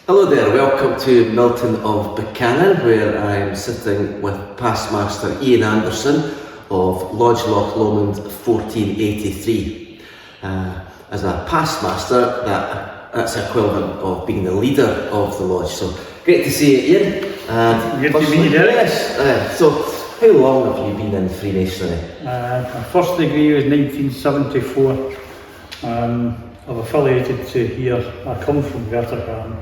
Hello there, welcome to Milton of Buchanan, where I'm sitting with past master Iain Anderson of Loch Lomond 1483. As a past master, that's equivalent of being the leader of the lodge. So great to see you, Iain. Good to meet you, Derek. Yes. So how long have you been in Freemasonry? My first degree was 1974. I've affiliated to here. I come from Vertican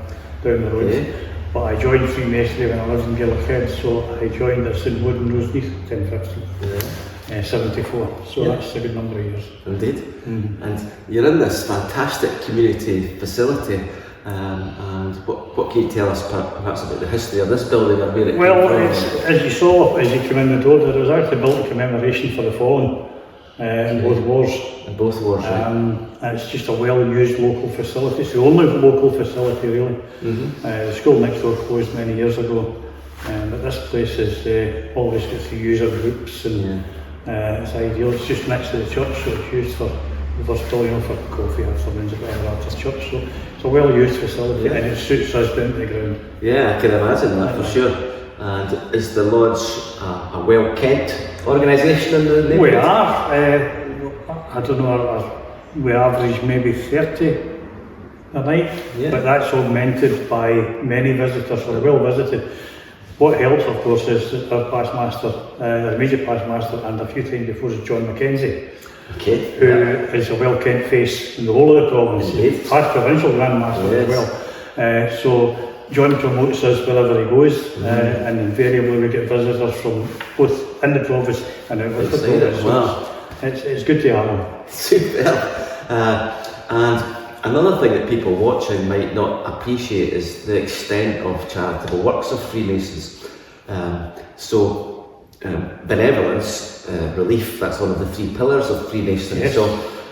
down the road, okay. But I joined Freemasonry when I lived in Gaelic, so I joined at St Wood in Roseneath, 1050, 74. So that's a good number of years. Indeed. Mm-hmm. And you're in this fantastic community facility. And what can you tell us perhaps about the history of this building and where it came from? As you saw as you came in the door, it was actually built in commemoration for the fallen in both wars. In both wars, right. And it's just a well-used local facility. It's the only local facility really. Mm-hmm. The school next door closed many years ago, but this place is always got the user groups, and it's ideal. It's just next to the church, so it's used for for coffee afternoons or whatever after church. So it's a well-used facility, and it suits us down to the ground. Yeah, I can imagine that for sure. And is the lodge a well-kept organisation in the neighbourhood? We are. I don't know, we average maybe 30 a night, but that's augmented by many visitors, or well visited. What helps, of course, is that our past master, our immediate past master, and a few times before is John Mackenzie, who is a well-kept face in the whole of the province, past provincial Grand Master as well. So John promotes us wherever he goes, and invariably we get visitors from both in the province and out of the province. Wow. It's good to have him. Super. And another thing that people watching might not appreciate is the extent of charitable works of Freemasons. Benevolence, relief, that's one of the three pillars of Freemasonry. Yes. So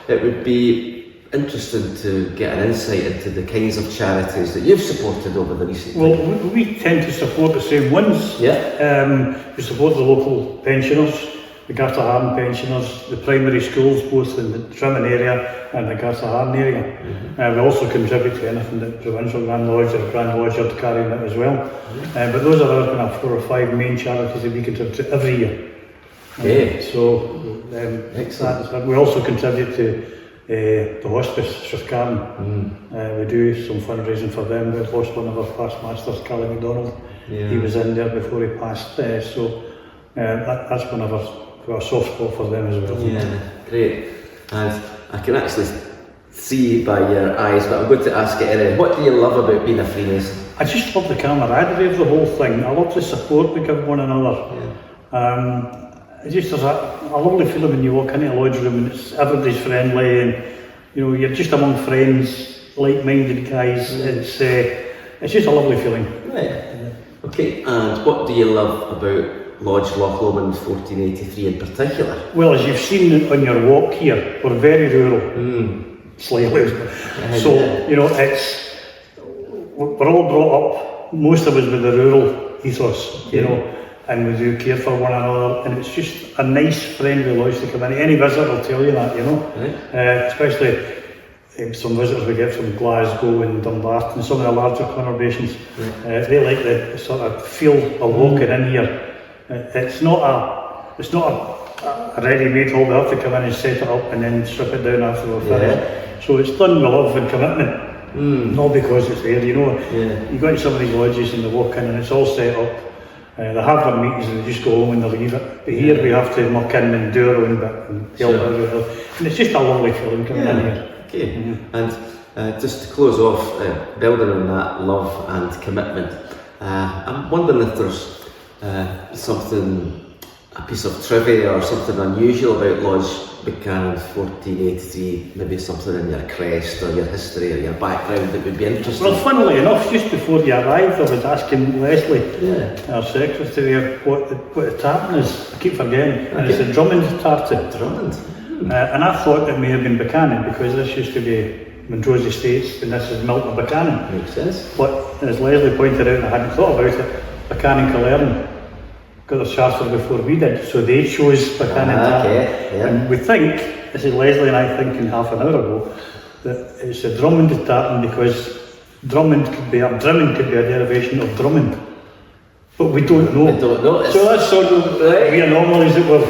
it would be interesting to get an insight into the kinds of charities that you've supported over the recent time. Well, we tend to support the same ones. We support the local pensioners, the Gartaharn pensioners, the primary schools, both in the Trimmen area and the Gartaharn area. Mm-hmm. We also contribute to anything that Provincial Grand Lodge or Grand Lodge are carrying out as well. Mm-hmm. But those are our kind of 4 or 5 main charities that we contribute to every year. We also contribute to the hospice, Strathcarron. We do some fundraising for them. We've lost one of our past masters, Callie MacDonald. He was in there before he passed, so that's one of our soft spot for them as well. Yeah, great. And I can actually see by your eyes, but I'm going to ask it anyway. What do you love about being a Freemason? I just love the camaraderie of the whole thing. I love the support we give one another. There's a lovely feeling when you walk into a lodge room and everybody's friendly, and you're just among friends, like-minded guys. It's just a lovely feeling. Right. Okay. And what do you love about Loch Lomond 1483 in particular? Well, as you've seen on your walk here, we're very rural, slightly. So we're all brought up, most of us with the rural ethos, and we do care for one another, and it's just a nice, friendly lodge to come in. Any visitor will tell you that, especially some visitors we get from Glasgow and Dumbarton, some of the larger conurbations. They like the sort of feel of walking in here. It's not a ready-made hall. We have to come in and set it up and then strip it down after we're finished. So it's done with love and commitment, not because it's there. You go into some of these lodges and they walk in and it's all set up. They have their meetings and they just go home and they leave it. But here we have to muck in and do our own bit and help out. And it's just a lovely feeling coming in here. Okay. And just to close off, building on that love and commitment, I'm wondering if there's a piece of trivia or something unusual about Loch Buchanan 1483, maybe something in your crest or your history or your background that would be interesting. Well, funnily enough, just before you arrived, I was asking Leslie, our secretary, what the tartan is. I keep forgetting, and it's a Drummond tartan. Drummond? And I thought it may have been Buchanan, because this used to be Montrose Estates and this is Milton Buchanan. Makes sense. But as Leslie pointed out, and I hadn't thought about it, Buchanan Killearn got their charter before we did, so they chose Buchanan tartan. And we think, this is Leslie and I thinking half an hour ago, that it's a Drummond tartan because Drummond could be a derivation of Drummond. But we don't know. I don't know. So that's sort of we anomalies that we'll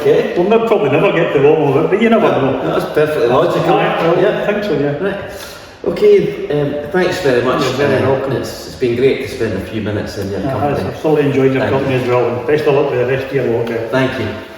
probably never get to the bottom of it, but you never know. That's perfectly logical. Yeah, I think so, yeah. Right. Okay, thanks very much. You're very welcome. It's been great to spend a few minutes in your company. I've thoroughly enjoyed your Thank company you. as well, and best of luck with the rest of your lockdown. Thank you.